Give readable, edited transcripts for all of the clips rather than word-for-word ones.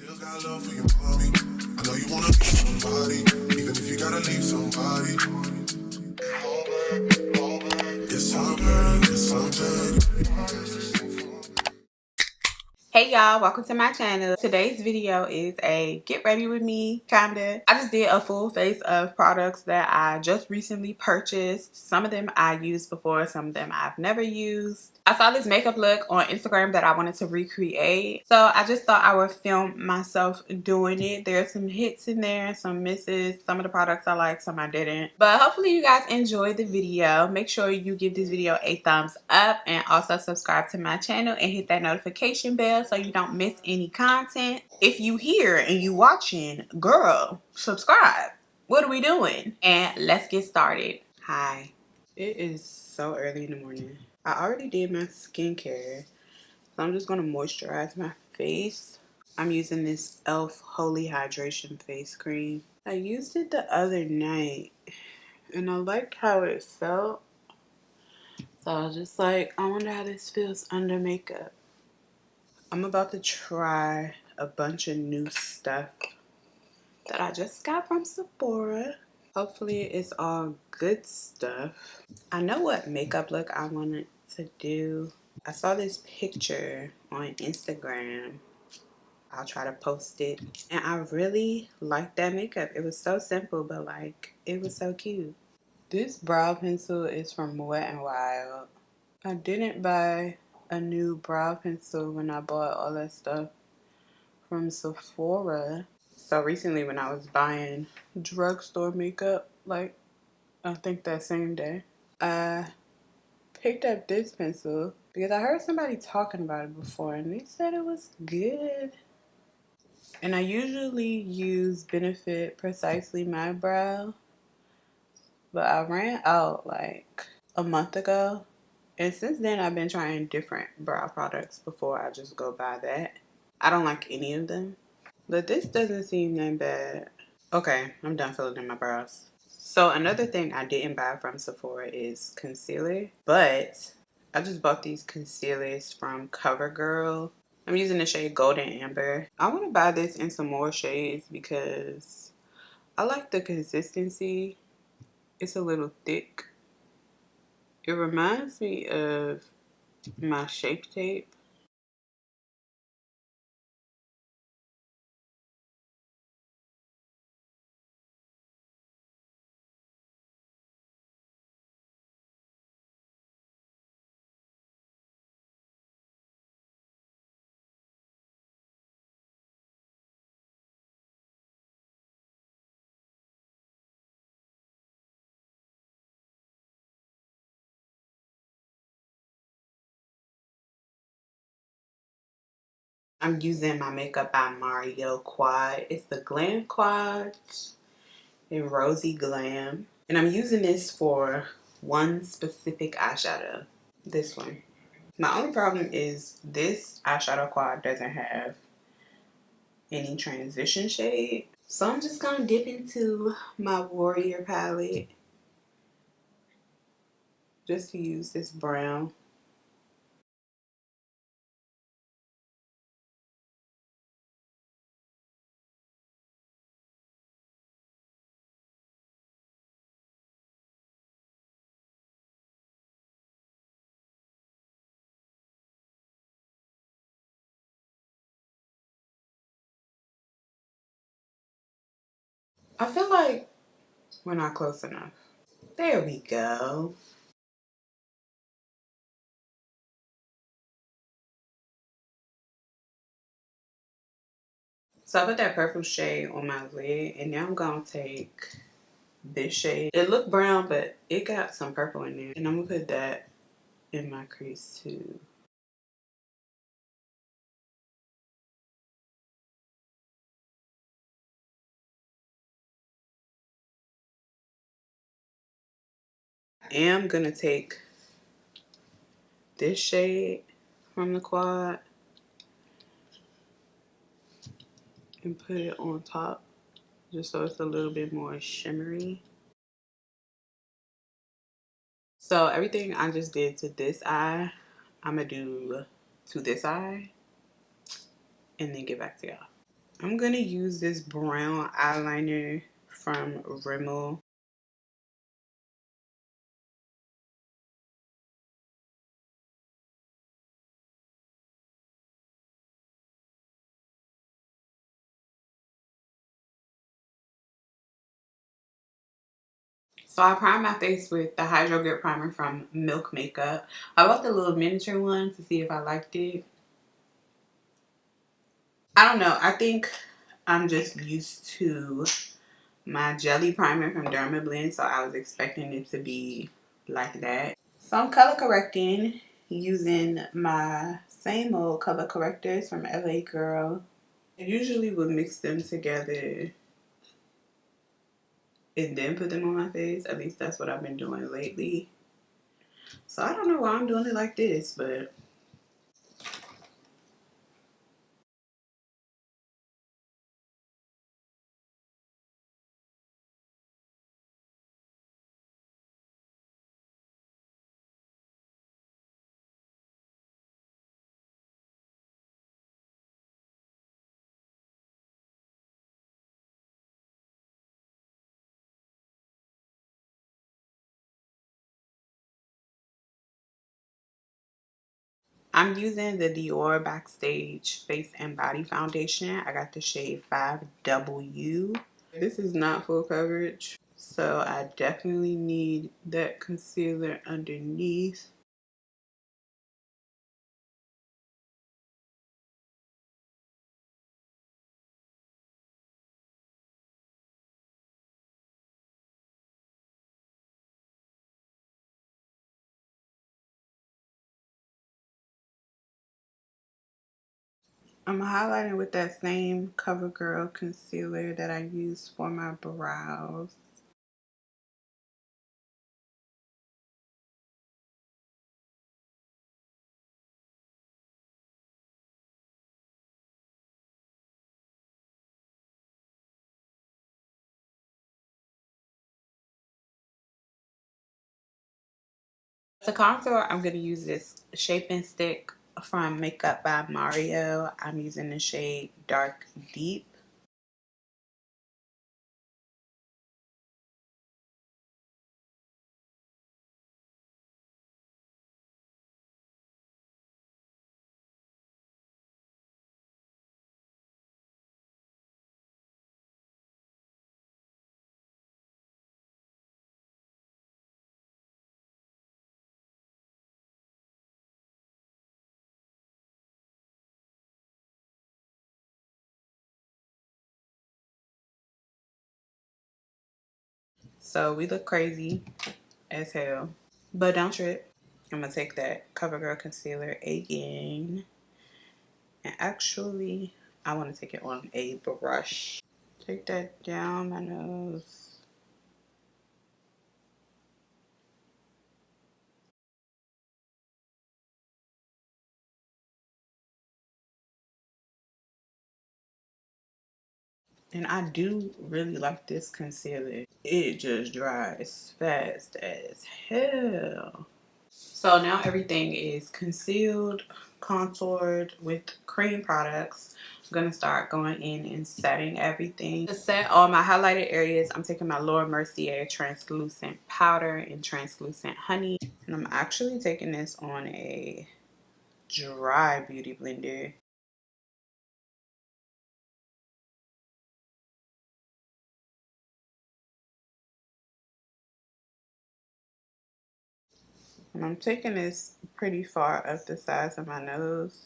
Still got love for your mommy. I know you wanna be somebody, even if you gotta leave somebody. Yes, I'm ready, yes, I'm ready. Hey y'all, welcome to my channel. Today's video is a get ready with me kinda. I just did a full face of products that I just recently purchased. Some of them I used before, some of them I've never used. I saw this makeup look on Instagram that I wanted to recreate, so I just thought I would film myself doing it. There's some hits in there, some misses. Some of the products I liked, some I didn't. But hopefully you guys enjoyed the video. Make sure you give this video a thumbs up and also subscribe to my channel and hit that notification bell so you don't miss any content. If you here and you watching, girl, subscribe. What are we doing? And let's get started. Hi. It is so early in the morning. I already did my skincare, so I'm just going to moisturize my face. I'm using this e.l.f. Holy Hydration Face Cream. I used it the other night, and I liked how it felt. So I was just like, I wonder how this feels under makeup. I'm about to try a bunch of new stuff that I just got from Sephora. Hopefully it's all good stuff. I know what makeup look I wanted to do. I saw this picture on Instagram. I'll try to post it. And I really liked that makeup. It was so simple, but like, it was so cute. This brow pencil is from Wet n Wild. I didn't buy a new brow pencil when I bought all that stuff from Sephora. So recently when I was buying drugstore makeup, like I think that same day, I picked up this pencil because I heard somebody talking about it before and they said it was good. And I usually use Benefit Precisely My Brow, but I ran out like a month ago. And since then, I've been trying different brow products before I just go buy that. I don't like any of them, but this doesn't seem that bad. Okay, I'm done filling in my brows. So another thing I didn't buy from Sephora is concealer, but I just bought these concealers from Covergirl. I'm using the shade Golden Amber. I want to buy this in some more shades because I like the consistency. It's a little thick. It reminds me of my Shape Tape. I'm using my Makeup by Mario Quad. It's the Glam Quad in Rosy Glam. And I'm using this for one specific eyeshadow. This one. My only problem is this eyeshadow quad doesn't have any transition shade. So I'm just going to dip into my Warrior palette just to use this brown. I feel like we're not close enough. There we go. So I put that purple shade on my lid, and now I'm going to take this shade. It looked brown, but it got some purple in there. And I'm going to put that in my crease too. I am going to take this shade from the quad and put it on top just so it's a little bit more shimmery. So everything I just did to this eye, I'm going to do to this eye and then get back to y'all. I'm gonna use this brown eyeliner from Rimmel. So I primed my face with the Hydro Grip Primer from Milk Makeup. I bought the little miniature one to see if I liked it. I don't know. I think I'm just used to my jelly primer from DermaBlend, so I was expecting it to be like that. So I'm color correcting using my same old color correctors from LA Girl. I usually would mix them together and then put them on my face. At least that's what I've been doing lately. So I don't know why I'm doing it like this, but I'm using the Dior Backstage Face and Body Foundation. I got the shade 5W. This is not full coverage, so I definitely need that concealer underneath. I'm highlighting with that same CoverGirl concealer that I use for my brows. To contour, I'm going to use this shaping stick from Makeup by Mario. I'm using the shade Dark Deep. So we look crazy as hell, but don't trip. I'm going to take that CoverGirl concealer again. And actually, I want to take it on a brush. Take that down my nose. And I do really like this concealer. It just dries fast as hell. So now everything is concealed, contoured with cream products. I'm going to start going in and setting everything. To set all my highlighted areas, I'm taking my Laura Mercier translucent powder and translucent honey. And I'm actually taking this on a dry beauty blender. And I'm taking this pretty far up the sides of my nose.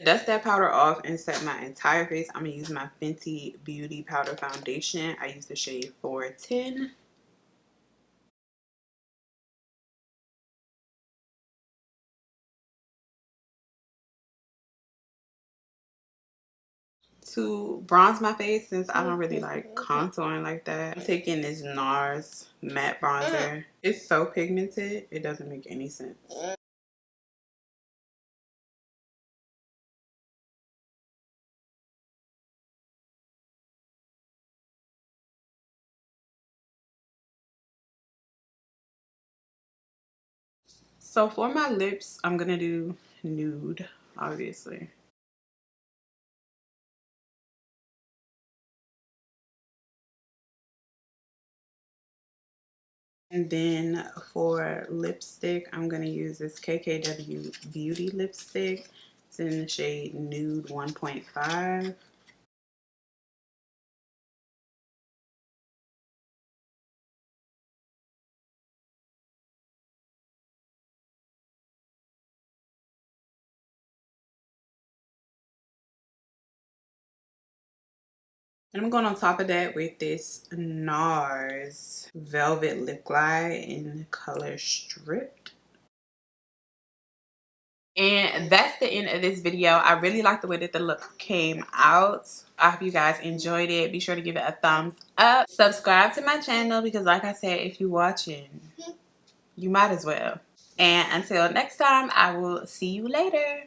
Dust that powder off and set my entire face. I'm going to use my Fenty Beauty Powder Foundation. I use the shade 410. To bronze my face, since I don't really like contouring like that, I'm taking this Nars matte bronzer. It's so pigmented, it doesn't make any sense. So for my lips, I'm gonna do nude, obviously. And then for lipstick, I'm going to use this KKW Beauty lipstick. It's in the shade Nude 1.5. And I'm going on top of that with this Nars Velvet Lip Glide in the color Stripped. And that's the end of this video. I really like the way that the look came out. I hope you guys enjoyed it. Be sure to give it a thumbs up. Subscribe to my channel because like I said, if you're watching, you might as well. And until next time, I will see you later.